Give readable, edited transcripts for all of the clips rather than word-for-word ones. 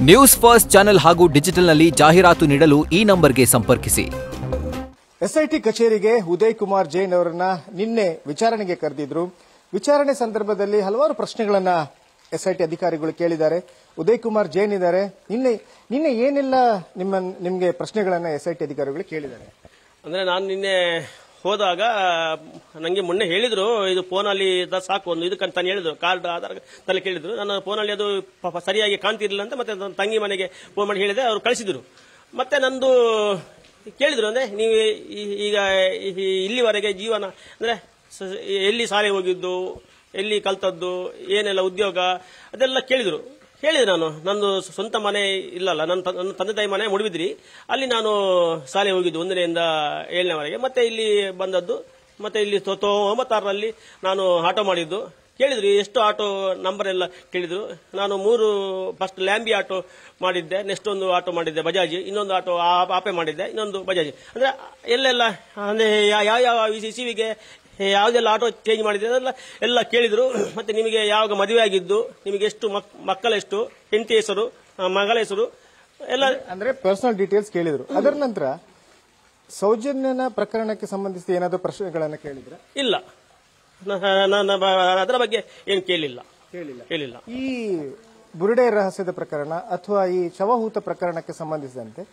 News first channel ಹಾಗೂ ಡಿಜಿಟಲ್ನಲ್ಲಿ ಜಾಹೀರಾತು ನೀಡಲು ಈ ನಂಬರ್ಗೆ ಸಂಪರ್ಕಿಸಿ. ಎಸ್ಐಟಿ ಕಚೇರಿಗೆ ಉದಯ್ ಕುಮಾರ್ ಜೈನ್ ಅವರನ್ನ ನಿನ್ನೆ ವಿಚಾರಣೆಗೆ ಕರೆದಿದ್ರು. ವಿಚಾರಣೆ ಸಂದರ್ಭದಲ್ಲಿ ಹಲವಾರು ಪ್ರಶ್ನೆಗಳನ್ನ ಎಸ್ಐಟಿ ಅಧಿಕಾರಿಗಳು ಕೇಳಿದ್ದಾರೆ. ಉದಯ್ ಕುಮಾರ್ ಜೈನ್ ಇದ್ದಾರೆ. ನಿನ್ನೆ ಏನೆಲ್ಲ ನಿಮಗೆ ಪ್ರಶ್ನೆಗಳನ್ನ ಎಸ್ಐಟಿ ಅಧಿಕಾರಿಗಳು ಕೇಳಿದ್ದಾರೆ? ಅಂದ್ರೆ ನಾನು ನಿನ್ನೆ ಹೋದಾಗ ನಂಗೆ ಮೊನ್ನೆ ಹೇಳಿದ್ರು, ಇದು ಫೋನಲ್ಲಿ ಸಾಕು ಒಂದು ಇದಕ್ಕಂತ ಹೇಳಿದ್ರು, ಕಾರ್ಡ್ ಆಧಾರ್ ತಲೆ ಕೇಳಿದ್ರು. ನನ್ನ ಫೋನಲ್ಲಿ ಅದು ಸರಿಯಾಗಿ ಕಾಣ್ತಿರ್ಲಿಲ್ಲ ಅಂತ ಮತ್ತೆ ನನ್ನ ತಂಗಿ ಮನೆಗೆ ಫೋನ್ ಮಾಡಿ ಹೇಳಿದೆ, ಅವರು ಕಳಿಸಿದ್ರು. ಮತ್ತೆ ನಂದು ಕೇಳಿದ್ರು, ಅಂದ್ರೆ ನೀವು ಈಗ ಇಲ್ಲಿವರೆಗೆ ಜೀವನ ಅಂದ್ರೆ ಎಲ್ಲಿ ಶಾಲೆ ಹೋಗಿದ್ದು, ಎಲ್ಲಿ ಕಲ್ತದ್ದು, ಏನೆಲ್ಲ ಉದ್ಯೋಗ, ಅದೆಲ್ಲ ಕೇಳಿದ್ರು. ನಾನು ನಂದು ಸ್ವಂತ ಮನೆ ಇಲ್ಲಲ್ಲ, ನನ್ನ ತಂದೆ ತಾಯಿ ಮನೆ ಮುಡಿಬಿದ್ರಿ, ಅಲ್ಲಿ ನಾನು ಶಾಲೆ ಹೋಗಿದ್ದು 1ನೇಯಿಂದ 7ನೇವರೆಗೆ. ಮತ್ತೆ ಇಲ್ಲಿ ಬಂದದ್ದು, ಮತ್ತೆ ಇಲ್ಲಿ 96ರಲ್ಲಿ ನಾನು ಆಟೋ ಮಾಡಿದ್ದು. ಕೇಳಿದ್ರು ಎಷ್ಟು ಆಟೋ ನಂಬರ್ ಎಲ್ಲ ಕೇಳಿದ್ರು. ನಾನು 3 ಫಸ್ಟ್ ಲ್ಯಾಂಬಿ ಆಟೋ ಮಾಡಿದ್ದೆ, ನೆಕ್ಸ್ಟ್ ಒಂದು ಆಟೋ ಮಾಡಿದ್ದೆ ಬಜಾಜ್, ಇನ್ನೊಂದು ಆಟೋ ಆಪೆ ಮಾಡಿದ್ದೆ, ಇನ್ನೊಂದು ಬಜಾಜ್. ಅಂದ್ರೆ ಎಲ್ಲೆಲ್ಲ ಅಂದ್ರೆ ಯಾವ ಇಸಿವಿಗೆ ಯಾವುದೆಲ್ಲ ಆಟೋ ಚೇಂಜ್ ಮಾಡಿದ್ರೆ ಅದೆಲ್ಲ ಎಲ್ಲ ಕೇಳಿದ್ರು. ಮತ್ತೆ ನಿಮಗೆ ಯಾವಾಗ ಮದುವೆ ಆಗಿದ್ದು, ನಿಮಗೆ ಎಷ್ಟು ಮಕ್ಕಳೆಷ್ಟು, ಹೆಂಡತಿ ಹೆಸರು, ಮಗಳ ಹೆಸರು ಎಲ್ಲ ಅಂದ್ರೆ ಪರ್ಸನಲ್ ಡೀಟೇಲ್ಸ್ ಕೇಳಿದ್ರು. ಅದರ ನಂತರ ಸೌಜನ್ಯನ ಪ್ರಕರಣಕ್ಕೆ ಸಂಬಂಧಿಸಿದ ಏನಾದರೂ ಪ್ರಶ್ನೆಗಳನ್ನ ಕೇಳಿದ್ರೆ? ಇಲ್ಲ, ಅದರ ಬಗ್ಗೆ ಏನು ಕೇಳಿಲ್ಲ. ಈ ಬುರುಡೆ ರಹಸ್ಯದ ಪ್ರಕರಣ ಅಥವಾ ಈ ಶವಹೂತ ಪ್ರಕರಣಕ್ಕೆ ಸಂಬಂಧಿಸಿದಂತೆ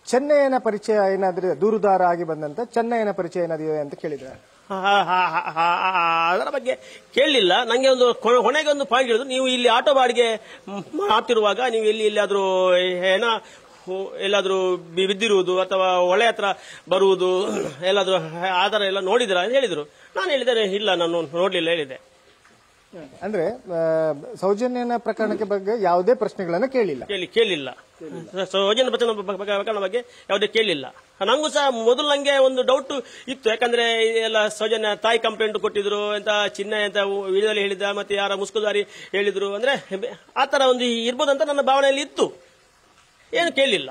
ಚೆನ್ನಯ್ಯನ ಪರಿಚಯ ಏನಾದ್ರೂ ದೂರುದಾರ ಆಗಿ ಬಂದಂತ ಚೆನ್ನಯ್ಯನ ಪರಿಚಯ ಏನಾದಿದೆ ಅಂತ ಕೇಳಿದ್ರೆ? ಅದರ ಬಗ್ಗೆ ಕೇಳಲಿಲ್ಲ. ನಂಗೆ ಒಂದು ಕೊನೆಗೆ ಒಂದು ಪಾಯಿಂಟ್ ಹೇಳಿದ್ರು, ನೀವು ಇಲ್ಲಿ ಆಟೋ ಬಾಡಿಗೆ ಮಾಡ್ತಿರುವಾಗ ನೀವು ಎಲ್ಲಾದ್ರೂ ಎಲ್ಲಾದ್ರೂ ಬಿದ್ದಿರುವುದು ಅಥವಾ ಒಳೆ ಹತ್ರ ಬರುವುದು ಎಲ್ಲಾದ್ರೂ ಆಧಾರ ಎಲ್ಲ ನೋಡಿದ್ರ ಅಂತ ಹೇಳಿದ್ರು. ನಾನು ಹೇಳಿದ್ದೇನೆ, ಇಲ್ಲ ನಾನು ನೋಡ್ಲಿಲ್ಲ ಹೇಳಿದೆ. ಅಂದ್ರೆ ಸೌಜನ್ಯನ ಪ್ರಕರಣಕ್ಕೆ ಬಗ್ಗೆ ಯಾವುದೇ ಪ್ರಶ್ನೆಗಳನ್ನ ಕೇಳಿಲ್ಲ. ಸೌಜನ್ಯ ಪ್ರಕರಣ ಬಗ್ಗೆ ಯಾವುದೇ ಕೇಳಲಿಲ್ಲ. ನಂಗೂ ಸಹ ಮೊದಲು ನಂಗೆ ಒಂದು ಡೌಟ್ ಇತ್ತು, ಯಾಕಂದ್ರೆ ಎಲ್ಲ ಸೌಜನ್ಯ ತಾಯಿ ಕಂಪ್ಲೇಂಟ್ ಕೊಟ್ಟಿದ್ರು ಅಂತ, ಚಿನ್ನ ಅಂತ ವಿಡಿಯೋದಲ್ಲಿ ಹೇಳಿದ, ಮತ್ತೆ ಯಾರ ಮುಸ್ಕುದಾರಿ ಹೇಳಿದ್ರು, ಅಂದ್ರೆ ಆತರ ಒಂದು ಇರ್ಬೋದಂತ ನನ್ನ ಭಾವನೆಯಲ್ಲಿ ಇತ್ತು. ಏನು ಕೇಳಲಿಲ್ಲ.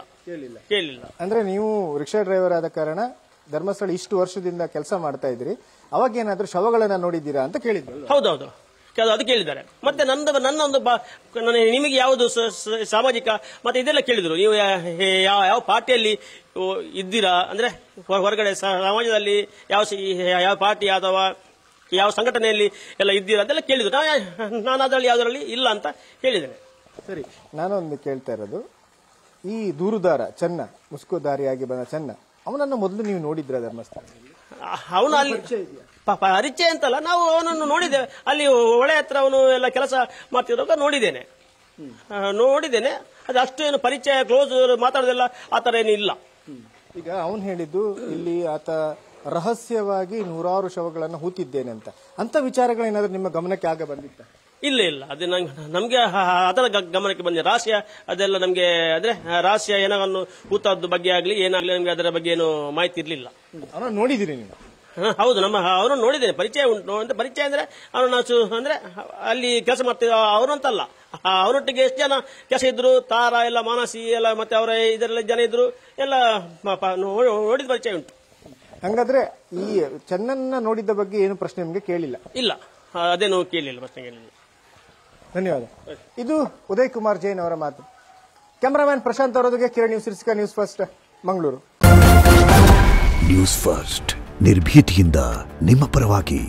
ಅಂದ್ರೆ ನೀವು ರಿಕ್ಷಾ ಡ್ರೈವರ್ ಆದ ಕಾರಣ ಧರ್ಮಸ್ಥಳ ಇಷ್ಟು ವರ್ಷದಿಂದ ಕೆಲಸ ಮಾಡ್ತಾ ಇದ್ರಿ, ಅವಾಗ ಏನಾದ್ರೂ ಶವಗಳನ್ನ ನೋಡಿದ್ದೀರಾ ಅಂತ ಕೇಳಿದ್ರು? ಹೌದೌದು, ಅದು ಕೇಳಿದ್ದಾರೆ. ಮತ್ತೆ ನನ್ನ ಒಂದು ನಿಮಗೆ ಯಾವುದು ಸಾಮಾಜಿಕ ಮತ್ತೆ ಇದೆಲ್ಲ ಕೇಳಿದ್ರು. ನೀವು ಯಾವ ಪಾರ್ಟಿಯಲ್ಲಿ ಇದ್ದೀರಾ, ಅಂದ್ರೆ ಹೊರಗಡೆ ಸಮಾಜದಲ್ಲಿ ಯಾವ ಪಾರ್ಟಿ ಅಥವಾ ಯಾವ ಸಂಘಟನೆಯಲ್ಲಿ ಎಲ್ಲ ಇದ್ದೀರಾ ಅದೆಲ್ಲ ಕೇಳಿದ್ರು. ನಾನು ಅದರಲ್ಲಿ ಯಾವುದರಲ್ಲಿ ಇಲ್ಲ ಅಂತ ಹೇಳಿದ್ದೇನೆ. ಸರಿ, ನಾನೊಂದು ಕೇಳ್ತಾ ಇರೋದು, ಈ ದೂರುದಾರ ಚೆನ್ನ, ಮುಸ್ಕುದಾರಿಯಾಗಿ ಬಂದ ಚೆನ್ನ, ಅವನನ್ನು ಮೊದಲು ನೀವು ನೋಡಿದ್ರ ಧರ್ಮಸ್ಥಳದಲ್ಲಿ? ಅವನು ಅಲ್ಲಿ ಪರಿಚಯ ಅಂತಲ್ಲ, ನಾವು ಅವನನ್ನು ನೋಡಿದ್ದೇವೆ. ಅಲ್ಲಿ ಒಳೆ ಹತ್ರ ಅವನು ಎಲ್ಲ ಕೆಲಸ ಮಾಡ್ತಿರುವಾಗ ನೋಡಿದ್ದೇನೆ. ಅದು ಅಷ್ಟು ಏನು ಪರಿಚಯ ಕ್ಲೋಸ್ ಮಾತಾಡೋದೆಲ್ಲ ಆತರ ಏನು ಇಲ್ಲ. ಈಗ ಅವನು ಹೇಳಿದ್ದು ಇಲ್ಲಿ ಆತ ರಹಸ್ಯವಾಗಿ 100 ಶವಗಳನ್ನು ಹೂತಿದ್ದೇನೆ ಅಂತ ವಿಚಾರಗಳೇನಾದ್ರೂ ನಿಮ್ಮ ಗಮನಕ್ಕೆ ಆಗ ಬಂದಿತ್ತ? ಇಲ್ಲ, ಅದು ನಮ್ಗೆ ಅದರ ಗಮನಕ್ಕೆ ಬಂದಿದೆ. ರಹಸ್ಯ ಅದೆಲ್ಲ ನಮ್ಗೆ ಅಂದ್ರೆ ರಹಸ್ಯ ಏನಾವನ್ನು ಹೂತದ್ದು ಬಗ್ಗೆ ಆಗ್ಲಿ ಏನಾಗ್ಲಿ ನಮ್ಗೆ ಅದರ ಬಗ್ಗೆ ಏನು ಮಾಹಿತಿ ಇರ್ಲಿಲ್ಲ. ಅವನು ನೋಡಿದಿರಿ ನೀವು? ಹೌದು, ಅವನು ನೋಡಿದ್ದೇನೆ, ಪರಿಚಯ ಉಂಟು ಅಂತ. ಪರಿಚಯ ಅಂದ್ರೆ ಅವನು ಅಂದ್ರೆ ಅಲ್ಲಿ ಕೆಲಸ ಮಾಡ್ತಿದ್ದ ಅವರಂತಲ್ಲ, ಅವರೊಟ್ಟಿಗೆ ಎಷ್ಟು ಜನ ಕೆಲಸ ಇದ್ರು, ತಾರ ಎಲ್ಲ ಮಾನಸಿ ಎಲ್ಲ ಮತ್ತೆ ಅವರ ಇದರೆಲ್ಲ ಜನ ಇದ್ರು, ಎಲ್ಲ ನೋಡಿದ ಪರಿಚಯ ಉಂಟು. ಹಂಗಾದ್ರೆ ಈ ಚೆನ್ನನ್ನ ನೋಡಿದ್ದ ಬಗ್ಗೆ ಏನು ಪ್ರಶ್ನೆ ನಿಮಗೆ ಕೇಳಿಲ್ಲ? ಇಲ್ಲ, ಅದೇನು ಕೇಳಿಲ್ಲ, ಪ್ರಶ್ನೆ ಕೇಳಿಲ್ಲ. ಧನ್ಯವಾದ. ಇದು ಉದಯ್ ಕುಮಾರ್ ಜೈನ್ ಅವರ ಮಾತು. ಕ್ಯಾಮರಾಮ್ಯಾನ್ ಪ್ರಶಾಂತ್ ಅವರೊಂದಿಗೆ Kiran news first Mangaluru. News first ನಿರ್ಭೀತಿಯಿಂದ ನಿಮ್ಮ ಪರವಾಗಿ.